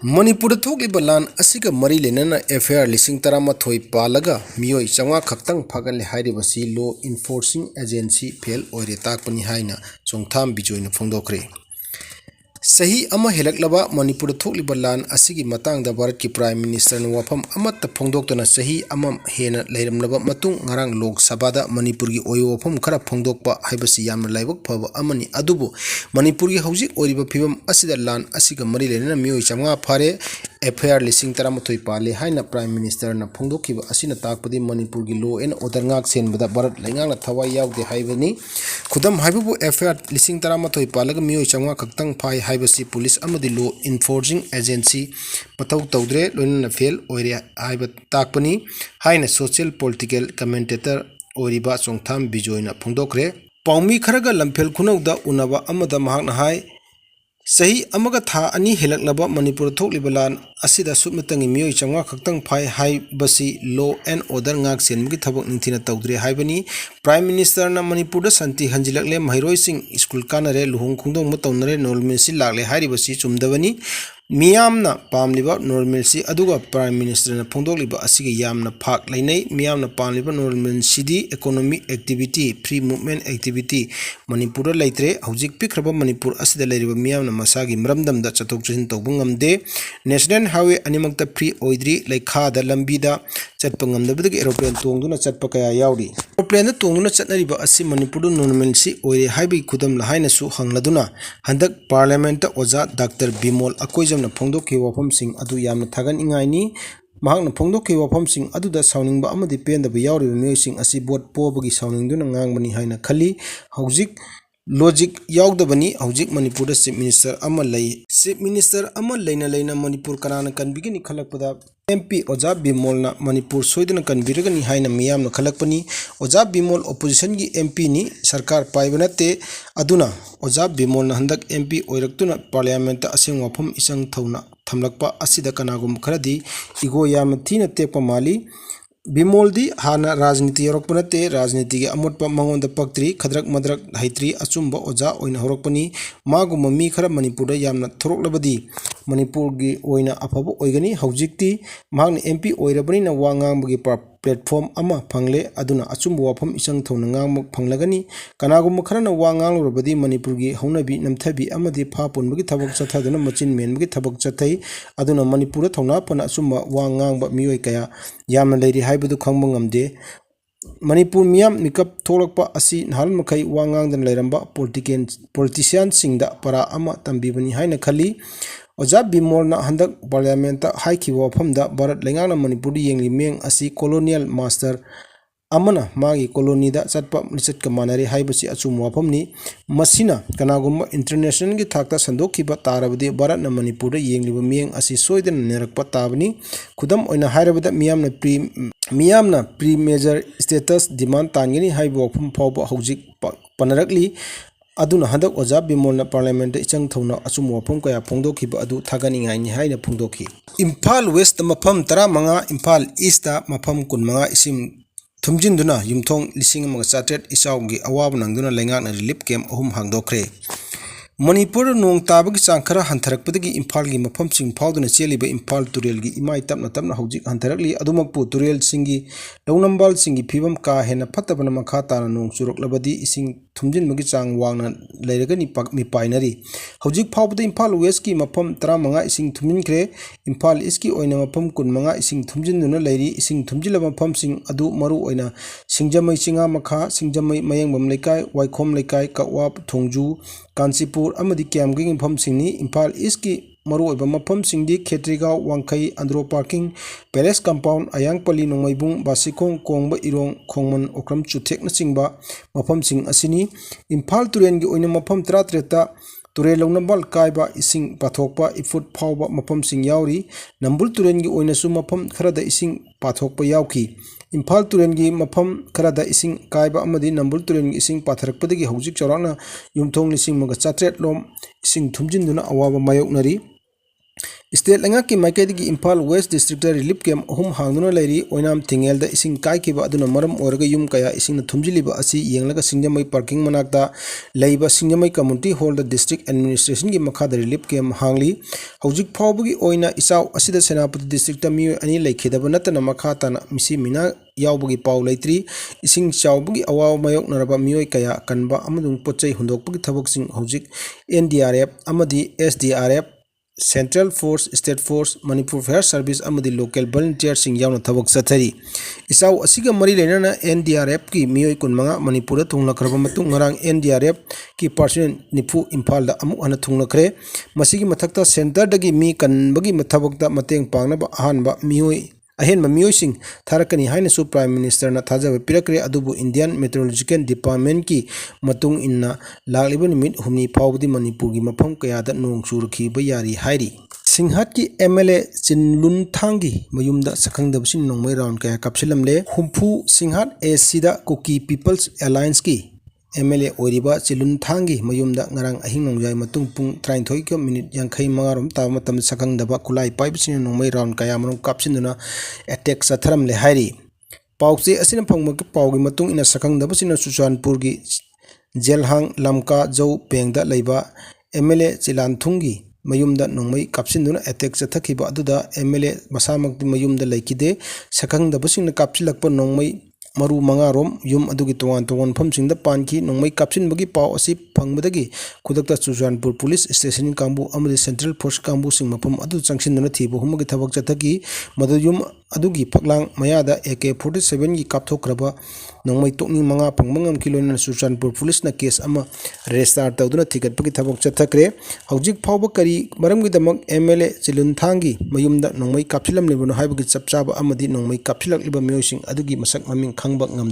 Manipur thokliba lan asiga mari lenana FIR lising taramatoi palaga mioi changa khaktang phagal hairibasi law enforcing agency fail oire takpani haina Chongtham Bijoy na phongdokre Sahi ama helaklaba Manipur thokliba lan asigi matangda Bharat ki Prime Minister na wafam amatta phongdoktana sahi ama hena leiramlaba matung ngarang Lok Sabha da Manipur gi oyo wafam khara phongdokpa haibasi yamna laibak phaba amani adubu Manipur gi hauzik oriba phibam asida lan asiga mari lenana mioi chamga phare FIR lising taramatoi pale haina Prime Minister na phongdokkiba asina takpadi Manipur gi law and order ngak senbada Bharat laingangna thawai yaude haibani khudam haibu FIR lising taramatoi palaga mioi chamga khaktang phai haibasi police amadi law enforcing agency pathau tawdre loinna fail oire haiba takpani haina social political commentator oriba Chongtham Bijoy na phongdokre paumi kharaga lamphel khunauda unaba amada mahakna hai Sahi amaga tha ani helaklaba Manipur thokliba lan asida submatangi mioi chamga khaktang phai hai basi law and order ngak senmgi thabak ningthina tawdre haibani Prime Minister na Manipur da santi hanjilakle mairoi sing school kanare luhung khungdong ma tawnare normal si lakle hairi basi chumdawani miyamna pamliba normal si aduga Prime Minister na phongdokliba asiga yamna phak lainai miyamna pamliba normal sidi economic activity free movement activity Manipur laitre hojik pikraba Manipur asida leiriba miyamna masagi mramdamda chatok chahin tawba ngamde national highway animakta free oidri laikha da lambi da chatpa ngamdabadagi aeroplane tongduna chatpa kaya yauri aeroplane tongduna chatnariba asi Manipur normal si oire haibi khudamla haina su hangladuna handak parliament oja Dr. Bimol akoijamna phongdokki wafam sing adu yamna thagan ingaini mahakna phongdokki wafam sing aduda sawningba amadi pendaba yauriba mioi sing asi vote pobagi sawningduna ngangbani haina khali hojik logic yaudabani hojik Manipur da chief minister ama leina Manipur kanana kanbigini khalakpada MP Oja Bimol na Manipur soidana kanbiragani haina miyamna khalakpani Oja Bimol opposition gi MP ni sarkar paibanate aduna Oja Bimol na handak MP oiraktuna parliament aseng wafam isang thauna thamlakpa asida kanagum kharadi igo yam thina tekpa mali Bimol di hana rajniti yorokpanate rajniti ge amotpa mangonda paktri khadrak madrak haitri achumba oja oina horokpani magu mami khara Manipur da yamna thoroklabadi Manipur gi oina afaba oigani hojikti magni MP oirabani na wangangbagi platform ama phangle aduna achumba wafam isang thona ngangmak phanglagani kanagum kharana wanganglurabadi Manipur gi haunabi namthabi amadi phapunbagi thabak chathaduna machin menbagi thabak chathai aduna Manipur thona pana achumba wangangba mioi kaya yamna leiri haibadu khangba ngamde Manipur miyam mikap tholakpa asi nahal makai wangangdan leiramba politician singda para ama tambibani haina khali Oja Bimol na handak parliament haiki wafamda Bharat laingana Manipur yengli meng asi colonial master amana magi colony da chatpa lisat ka manari haibasi achum wafamni masina kanagumba international gi thakta sandokhiba tarabadi Bharat na Manipur yengliba meng asi soidan nerakpa tabani khudam oina hairabada miyamna pre major status demand tangini haibu wafam phawba hojik panarakli aduna handak Oja Bimol na parliament ichang thona achum wafam kaya phongdokhiba adu thaganingai ni haina phongdokhi Imphal West mafam 15 Imphal East mafam 15 isim thumjinduna yumthong lising mga chatet isawgi awab nangduna lengakna relief camp ahum hangdokre Manipur nong tabagi changkhara hantharakpadagi Imphal gi mafam sing phawduna cheliba Imphal turel gi imai tapna hojik hantharakli adumakpu turel singi lawnambal singi phibam ka hena phatabana makha tana nong churoklabadi ising thumjinbagi chang wangna leiragani mi painari hojik phawbada Imphal West ki mafam 15 ising thumjinkre Imphal East ki oina mafam 15 ising thumjinduna leiri ising thumjilaba mafam sing adu maru oina singjamai chinga makha singjamai mayengbam lekai waikhom lekai kawap thongju Kansipur amadi Kiamging mafam singni Imphal East ki maru oiba mafam singdi Khetrigaon Wangkai Andro Parking Palace Compound Ayangpali Nongmaibung Basikong Kongba Irong Khongman Okram Chuthekna chingba mafam sing asini Imphal turen gi oina mafam 33 Turel lawnambal kaiba ising pathokpa ifut phawba mafam sing yauri Nambul turen gi oina su mafam kharada ising pathokpa yauki Imphal turen gi mafam kharada ising kaiba amadi Nambul turen gi ising patharakpadagi hojik chawrakna yumthong lising maga chatret lom ising thumjinduna awaba mayoknari State Langaki Maikadiki Impal West District Relief Camp Hum Hanguna Lady, Oinam Tingel, the Ising Kaikiba Aduna Maram Orga Yum Kaya Ising the Tumjiliba Asi, Yangaga Singamai Parking Manakta, Laiba Singamai Community Hall, the District Administration Gimakada Relief Camp Hangli, Hojik Phabagi Oina Isau Asida Senapati District Mu Ani Lake Hidabanatana Makatana Misi Mina Yaubagi Pau Laitri, Ising Shaubagi Awa Mayok Naraba Mui Kaya Kanba Amadung Poche Hundok Taboxing Hojik NDRF Amadi SDRF Central Force, State Force, Manipur Fire Service amadi local volunteers sing yauna thabak sathari isau asiga mari lenana NDRF ki mioi kunmanga Manipur da thungna khraba matung ngarang NDRF ki personnel nifu Imphal da amu ana thungna khre masigi mathakta center dagi mi kanbagi mathabakta mateng pangnaba ahanba mioi ahenba miyoising tharakani hainasu Prime Minister na thajaba pirakre adubu Indian Meteorological Department ki matung inna lagliba nimit humni phawdi Manipur gi mafam kayada nong churki ba yari hairi Singhat ki MLA Chinlun Thangi mayumda sakhangdabsin nongmai round kaya kapsilamle humpu Singhat Sida Kuki People's Alliance ki MLA Oriba Chilun Thangi mayumda ngarang ahing nongjai matung pung 38 minute yankhai mangarom ta matam sakhangdaba kulai paibsin nongmai round kaya manung kapsinuna attack satharam le hairi pauche asina phangma ki paugi matung ina sakhangdaba sina Suchanpur gi Jelhang Lamka Jau Pengda leiba MLA Chilanthungi mayumda nongmai kapsinduna attack chathakiba aduda MLA masamakti mayumda laikide sakhangdaba sina kapsilakpa nongmai maru mangarom yum adugi tongan famsingda panki nongmai kapsinbagi paw asi phangbadagi khudakta Suchanpur Police Station kambu amadi Central Force kambu sing mapam adu changsinna thibu humagi thabak chathaki madu yum adugi phaklang mayada AK47 gi kapthokraba nongmai tokni manga phangmangam kilona Suchanpur Police na case ama register tawduna thigatpagi thabak chathakre hojik phawba kari maramgi damak MLA Chilun Thangi mayumda nongmai kapsilam lebano haibagi chapchaba amadi nongmai kapsilak liba myoising adugi masak maming khangba ngam